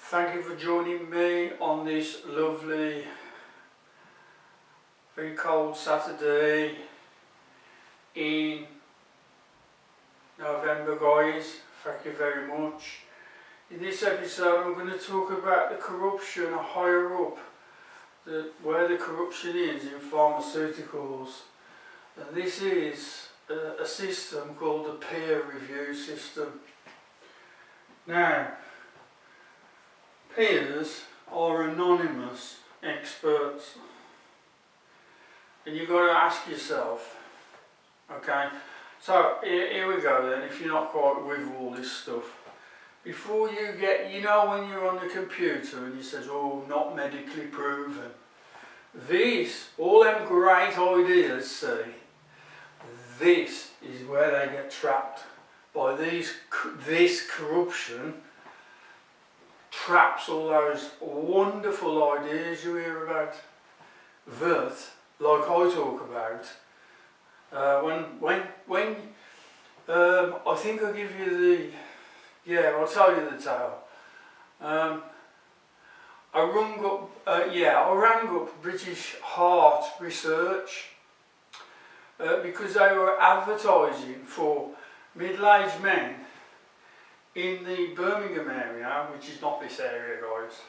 Thank you for joining me on this lovely, very cold Saturday in November, guys. Thank you very much. In this episode I'm going to talk about the corruption higher up, where the corruption is in pharmaceuticals. And this is a system called the peer review system. Now, peers are anonymous experts, and you've got to ask yourself, okay, so here we go then, if you're not quite with all this stuff. Before you get, you know when you're on the computer and it says, oh, not medically proven. These, all them great ideas, see, this is where they get trapped by this corruption. Traps all those wonderful ideas you hear about that, like I talk about. I think I'll give you I'll tell you the tale. I rang up British Heart Research because they were advertising for middle-aged men in the Birmingham area, which is not this area, guys,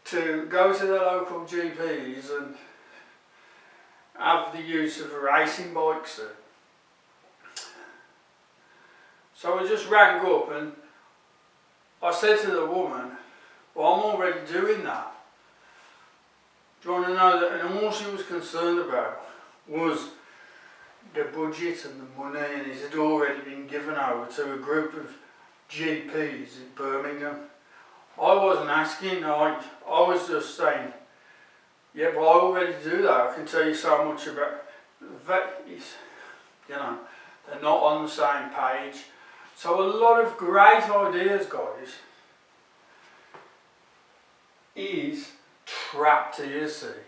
to go to the local GPs and have the use of racing bikes. So I just rang up and I said to the woman, well, I'm already doing that. Do you want to know that? And all she was concerned about was the budget and the money, and it had already been given over to a group of GPs in Birmingham. I wasn't asking, I was just saying, yeah, but I already do that. I can tell you so much about that. You know, they're not on the same page. So a lot of great ideas, guys, is trapped here, see.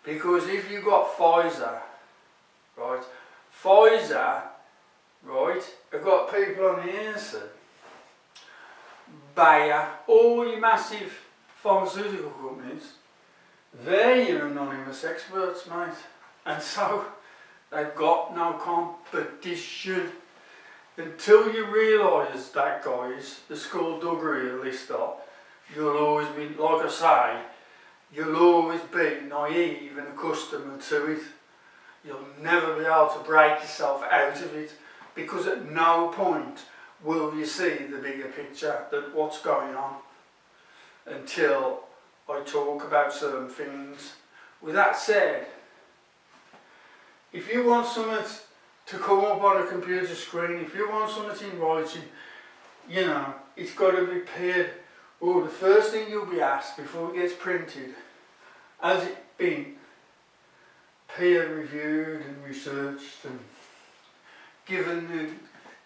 Because if you've got Pfizer, right, have got people on here, see. Bayer, all your massive pharmaceutical companies, they're your anonymous experts, mate. And so they've got no competition. Until you realise that, guys, the skullduggery of this lot, you'll always be, like I say, you'll always be naive and accustomed to it. You'll never be able to break yourself out of it, because at no point will you see the bigger picture, that what's going on, until I talk about certain things. With that said, if you want something to come up on a computer screen, if you want something in writing, you know, it's got to be peered. Oh, the first thing you'll be asked before it gets printed, has it been peer reviewed and researched and given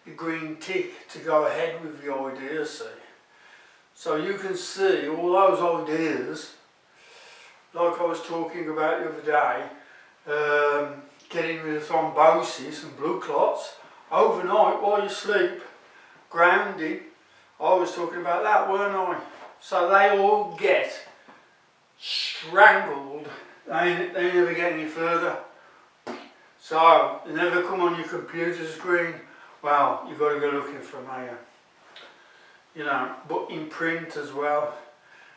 the green tick to go ahead with the ideas, see? So you can see all those ideas, like I was talking about the other day, getting rid of thrombosis and blood clots overnight while you sleep, grounding. I was talking about that, weren't I? So they all get strangled. They never get any further. So they never come on your computer screen. Well, you've got to go looking for them, you know, but in print as well.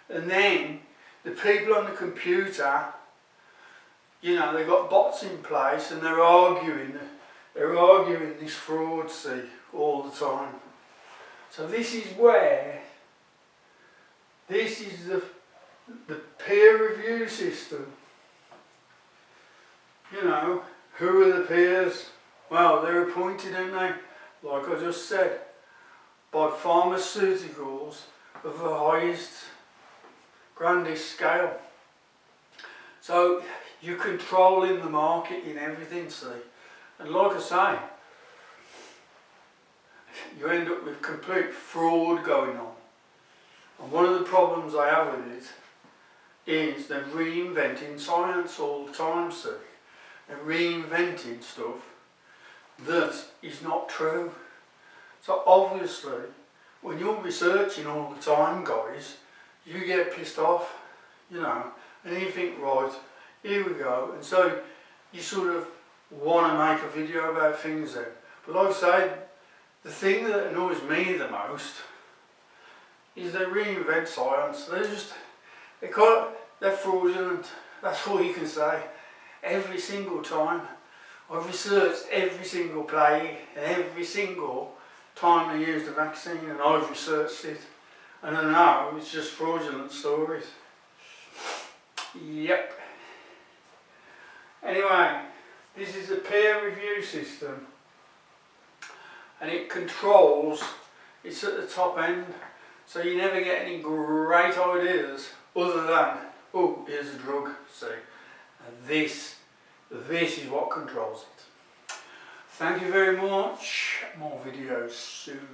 And then the people on the computer, you know, they've got bots in place and they're arguing this fraud, see, all the time. So this is where, this is the peer review system. You know, who are the peers? Well, they're appointed, aren't they? Like I just said, by pharmaceuticals of the highest, grandest scale. So you're controlling the market in everything, see. And like I say, you end up with complete fraud going on. And one of the problems I have with it is they're reinventing science all the time, see. They're reinventing stuff that is not true. So obviously when you're researching all the time, guys, you get pissed off, you know, and you think, right, here we go, and so you sort of want to make a video about things then. But like I say, the thing that annoys me the most is they reinvent science. They're fraudulent. That's all you can say. Every single time. I've researched every single plague and every single time they used a vaccine, and I've researched it. And I know it's just fraudulent stories. Yep. Anyway, this is a peer review system, and it controls, it's at the top end, so you never get any great ideas other than, oh, here's a drug, see, and this is what controls it. Thank you very much, more videos soon.